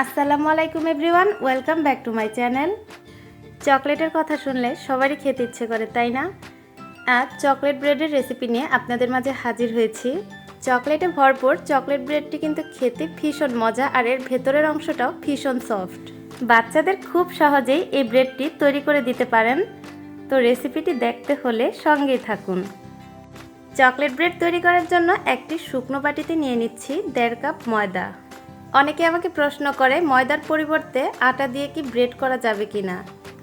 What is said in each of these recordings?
আসসালামু আলাইকুম everyone, welcome back to my channel. চকলেটের কথা শুনলে সবারই খেতে ইচ্ছে করে, তাই না? আজ চকলেট ব্রেডের রেসিপি নিয়ে আপনাদের মাঝে হাজির হয়েছি। চকলেটে ভরপুর চকলেট ব্রেডটি কিন্তু খেতে ভীষণ মজা, আর এর ভেতরের অংশটাও ভীষণ সফট। বাচ্চাদের খুব সহজেই এই ব্রেডটি তৈরি করে দিতে পারেন। তো রেসিপিটি দেখতে হলে সঙ্গেই থাকুন। চকলেট ব্রেড তৈরি করার জন্য একটি শুকনো বাটিতে নিয়ে নিচ্ছি 1.5 কাপ ময়দা। অনেকে আমাকে প্রশ্ন করে ময়দার পরিবর্তে আটা দিয়ে কি ব্রেড করা যাবে কিনা।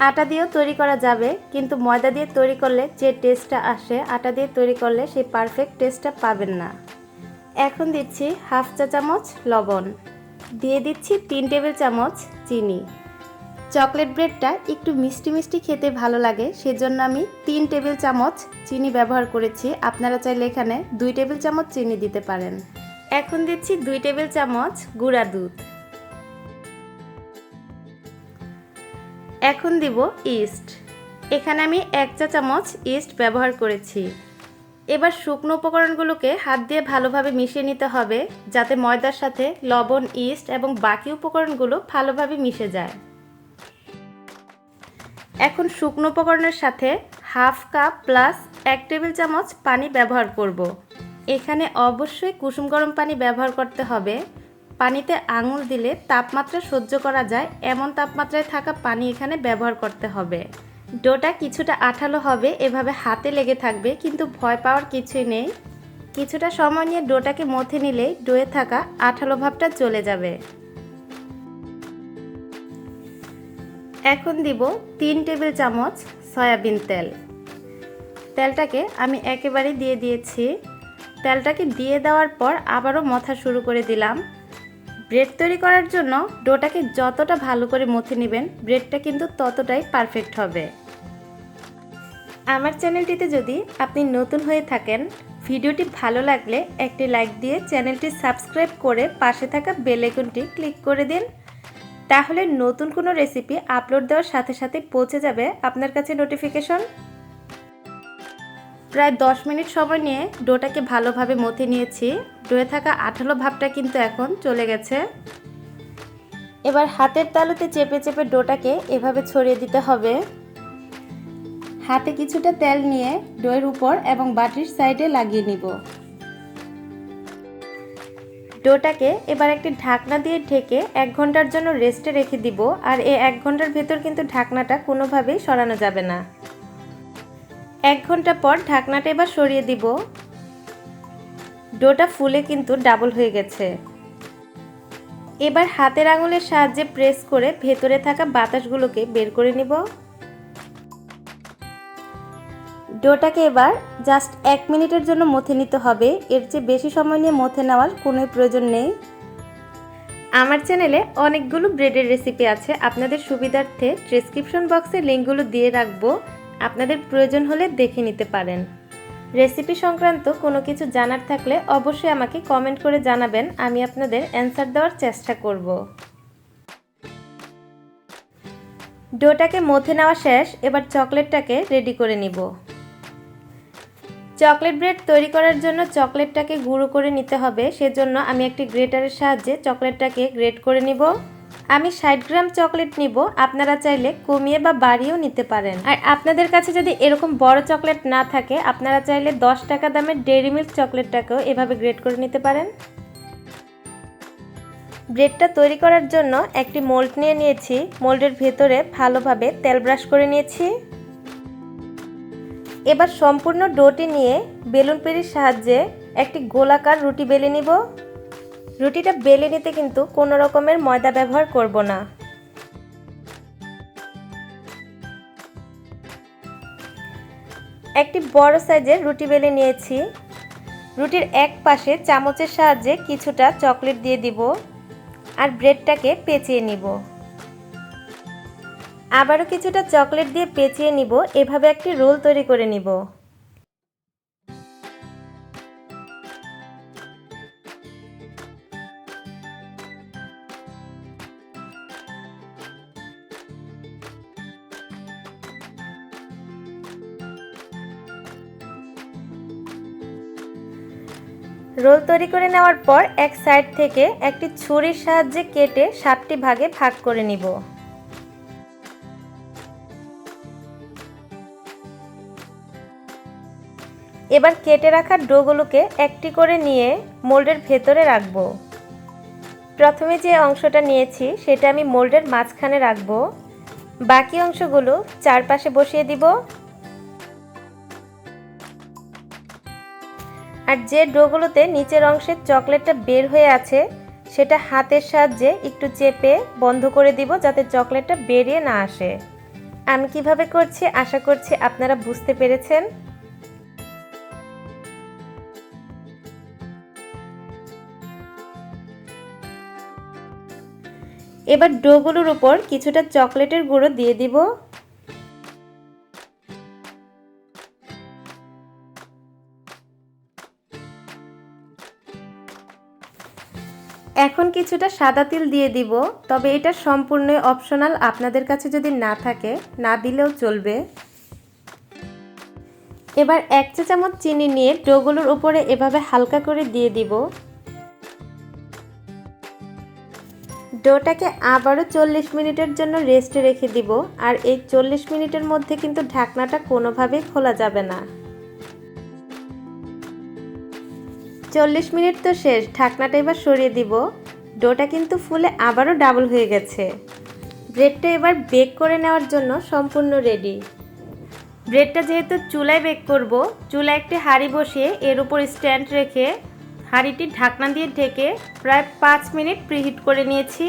আটা দিয়েও তৈরি করা যাবে, কিন্তু ময়দা দিয়ে তৈরি করলে যে টেস্টটা আসে আটা দিয়ে তৈরি করলে সেই পারফেক্ট টেস্টটা পাবেন না। এখন দিচ্ছি 1/2 চা চামচ লবণ, দিয়ে দিচ্ছি 3 টেবিল চামচ চিনি। চকলেট ব্রেডটা একটু মিষ্টি মিষ্টি খেতে ভালো লাগে, সেজন্য আমি 3 টেবিল চামচ চিনি ব্যবহার করেছি। আপনারা চাইলে এখানে 2 টেবিল চামচ চিনি দিতে পারেন। এখন দিচ্ছি 2 টেবিল চামচ গুঁড়া দুধ। এখন দিব ইস্ট। এখানে আমি 1 চা চামচ ইস্ট ব্যবহার করেছি। এবার শুকনো উপকরণগুলোকে হাত দিয়ে ভালোভাবে মিশিয়ে নিতে হবে, যাতে ময়দার সাথে লবণ, ইস্ট এবং বাকি উপকরণগুলো ভালোভাবে মিশে যায়। এখন শুকনো উপকরণের সাথে 1/2 কাপ প্লাস 1 টেবিল চামচ পানি ব্যবহার করব। এখানে অবশ্যই কুসুম গরম পানি ব্যবহার করতে হবে। পানিতে আঙুল দিলে তাপমাত্রা সহ্য করা যায় এমন তাপমাত্রায় থাকা পানি এখানে ব্যবহার করতে হবে। ডোটা কিছুটা আঠালো হবে, এভাবে হাতে লেগে থাকবে, কিন্তু ভয় পাওয়ার কিছুই নেই। কিছুটা সময় নিয়ে ডোটাকে মথে নিলেই ডোয়ে থাকা আঠালো ভাবটা চলে যাবে। এখন দিব 3 টেবিল চামচ সয়াবিন তেল। তেলটাকে আমি একেবারে দিয়ে দিয়েছি। তেলটাকে দিয়ে দেওয়ার পর আবারও মথা শুরু করে দিলাম। ব্রেড তৈরি করার জন্য ডোটাকে যতটা ভালো করে মথে নেবেন, ব্রেডটা কিন্তু ততটাই পারফেক্ট হবে। আমার চ্যানেলটিতে যদি আপনি নতুন হয়ে থাকেন, ভিডিওটি ভালো লাগলে একটি লাইক দিয়ে চ্যানেলটি সাবস্ক্রাইব করে পাশে থাকা বেল আইকনটি ক্লিক করে দিন। তাহলে নতুন কোনো রেসিপি আপলোড দেওয়ার সাথে সাথে পৌঁছে যাবে আপনার কাছে নোটিফিকেশন। প্রায় 10 মিনিট সময় নিয়ে ডোটাকে ভালোভাবে মথে নিয়েছি। ডোয়ে থাকা আঠালো ভাবটা কিন্তু এখন চলে গেছে। এবার হাতের তালুতে চেপে চেপে ডোটাকে এভাবে ছড়িয়ে দিতে হবে। হাতে কিছুটা তেল নিয়ে ডোয়ের উপর এবং বাটির সাইডে লাগিয়ে নিব। ডোটাকে এবার একটি ঢাকনা দিয়ে ঢেকে 1 ঘন্টার জন্য রেস্টে রেখে দিব। আর এই 1 ঘন্টার ভেতর কিন্তু ঢাকনাটা কোনোভাবেই সরানো যাবে না। 1 ঘন্টা পর ঢাকনাটা এবার সরিয়ে দিব। ডোটা ফুলে কিন্তু ডাবল হয়ে গেছে। এবার হাতের আঙুলের সাহায্যে প্রেস করে ভেতরে থাকা বাতাসগুলোকে বের করে নিব। ডোটাকে এবার জাস্ট 1 মিনিটের জন্য মথে নিতে হবে। এর চেয়ে বেশি সময় নিয়ে মথে নেওয়ার কোনো প্রয়োজন নেই। আমার চ্যানেলে অনেকগুলো ব্রেডের রেসিপি আছে, আপনাদের সুবিধার্থে ডেসক্রিপশন বক্সে লিঙ্কগুলো দিয়ে রাখবো, আপনাদের প্রয়োজন হলে দেখে নিতে পারেন। রেসিপি সংক্রান্ত কোনো কিছু জানার থাকলে অবশ্যই আমাকে কমেন্ট করে জানাবেন, আমি আপনাদের অ্যান্সার দেওয়ার চেষ্টা করব। ডোটাকে মথে নেওয়া শেষ, এবার চকলেটটাকে রেডি করে নিব। চকলেট ব্রেড তৈরি করার জন্য চকলেটটাকে গুঁড়ো করে নিতে হবে, সেজন্য আমি একটি গ্রেটারের সাহায্যে চকলেটটাকে গ্রেট করে নিব। আমি 60 গ্রাম চকলেট নিব, আপনারা চাইলে কমিয়ে বা বাড়িয়েও নিতে পারেন। আর আপনাদের কাছে যদি এরকম বড় চকলেট না থাকে, আপনারা চাইলে 10 টাকা দামের ডেইরি মিল্ক চকলেটটাকেও এভাবে গ্রেট করে নিতে পারেন। ব্রেডটা তৈরি করার জন্য একটি মোল্ড নিয়ে নিয়েছি। মোল্ডের ভেতরে ভালোভাবে তেল ব্রাশ করে নিয়েছি। এবার সম্পূর্ণ ডোটি নিয়ে বেলুন পেরির সাহায্যে একটি গোলাকার রুটি বেলে নিব। রুটিটা বেলে নিতে কিন্তু কোনো রকমের ময়দা ব্যবহার করব না। একটি বড় সাইজের রুটি বেলে নিয়েছি। রুটির এক পাশে চামচের সাহায্যে কিছুটা চকলেট দিয়ে দিব আর ব্রেডটাকে পেঁচিয়ে নিব। আবারও কিছুটা চকলেট দিয়ে পেঁচিয়ে নিব। এভাবে একটি রোল তৈরি করে নিব। রোল তৈরি করে নেওয়ার পর এক সাইড থেকে একটি ছুরির সাহায্যে কেটে 7টি ভাগে ভাগ করে নিব। এবার কেটে রাখা ডোগুলোকে একটি করে নিয়ে মোল্ডের ভেতরে রাখব। প্রথমে যে অংশটা নিয়েছি সেটা আমি মোল্ডের মাঝখানে রাখব। বাকি অংশগুলো চারপাশে বসিয়ে দিব। আর যে ডোগুলোতে নিচের অংশের চকলেটটা বের হয়ে আছে সেটা হাতের সাহায্যে একটু চেপে বন্ধ করে দিব যাতে চকলেটটা বেরিয়ে না আসে। আমি কিভাবে করছি আশা করছি আপনারা বুঝতে পেরেছেন। এবার ডোগুলোর উপর কিছুটা চকলেটের গুঁড়ো দিয়ে দিব। এখন কিছুটা সাদা তিল দিয়ে দিব, তবে এটা সম্পূর্ণই অপশনাল, আপনাদের কাছে যদি না থাকে না দিলেও চলবে। এবার 1 চা চামচ চিনি নিয়ে ডোগুলোর উপরে এভাবে হালকা করে দিয়ে দিব। ডোটাকে আবারও 40 মিনিটের জন্য রেস্টে রেখে দিব। আর এই 40 মিনিটের মধ্যে কিন্তু ঢাকনাটা কোনোভাবেই খোলা যাবে না। 40 মিনিট তো শেষ, ঢাকনাটা এবার সরিয়ে দিব। ডোটা কিন্তু ফুলে আবারও ডাবল হয়ে গেছে। ব্রেডটা এবার বেক করে নেওয়ার জন্য সম্পূর্ণ রেডি। ব্রেডটা যেহেতু চুলায় বেক করব, চুলায় একটি হাঁড়ি বসিয়ে এর উপর স্ট্যান্ড রেখে হাঁড়িটি ঢাকনা দিয়ে ঢেকে প্রায় 5 মিনিট প্রিহিট করে নিয়েছি।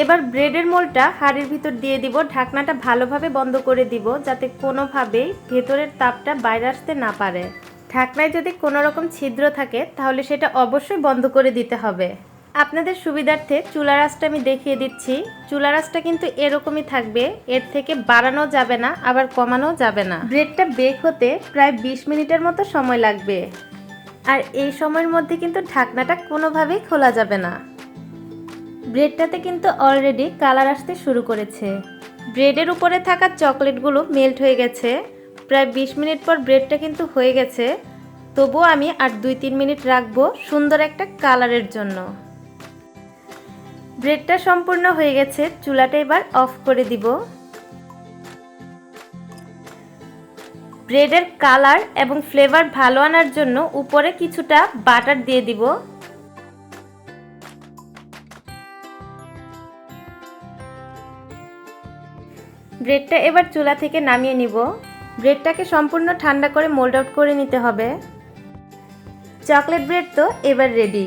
এবার ব্রেডের মোলটা হাঁড়ির ভিতর দিয়ে দিব। ঢাকনাটা ভালোভাবে বন্ধ করে দিব যাতে কোনোভাবেই ভেতরের তাপটা বাইরে আসতে না পারে। ঢাকনায় যদি কোনো রকম ছিদ্র থাকে তাহলে সেটা অবশ্যই বন্ধ করে দিতে হবে। আপনাদের সুবিধার্থে চুলার আঁচটা আমি দেখিয়ে দিচ্ছি। চুলার আঁচটা কিন্তু এরকমই থাকবে, এর থেকে বাড়ানো যাবে না আবার কমানো যাবে না। ব্রেডটা বেক হতে প্রায় 20 মিনিটের মতো সময় লাগবে। আর এই সময়ের মধ্যে কিন্তু ঢাকনাটা কোনোভাবেই খোলা যাবে না। ব্রেডটাতে কিন্তু অলরেডি কালার আসতে শুরু করেছে। ব্রেডের উপরে থাকা চকলেটগুলো মেল্ট হয়ে গেছে। প্রায় 20 মিনিট পর ব্রেডটা কিন্তু হয়ে গেছে। তবুও আমি আর 2-3 মিনিট রাখবো সুন্দর একটা কালারের জন্য। ব্রেডটা সম্পূর্ণ হয়ে গেছে, চুলাটা এবার অফ করে দিব। ব্রেডের কালার এবং ফ্লেভার ভালো আনার জন্য উপরে কিছুটা বাটার দিয়ে দিব। ব্রেডটা এবার চুলা থেকে নামিয়ে নিব। ব্রেডটাকে সম্পূর্ণ ঠান্ডা করে মোল্ড আউট করে নিতে হবে। চকলেট ব্রেড তো এবার রেডি।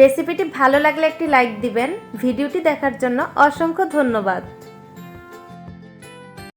রেসিপিটি ভালো লাগলে একটি লাইক দিবেন। ভিডিওটি দেখার জন্য অসংখ্য ধন্যবাদ।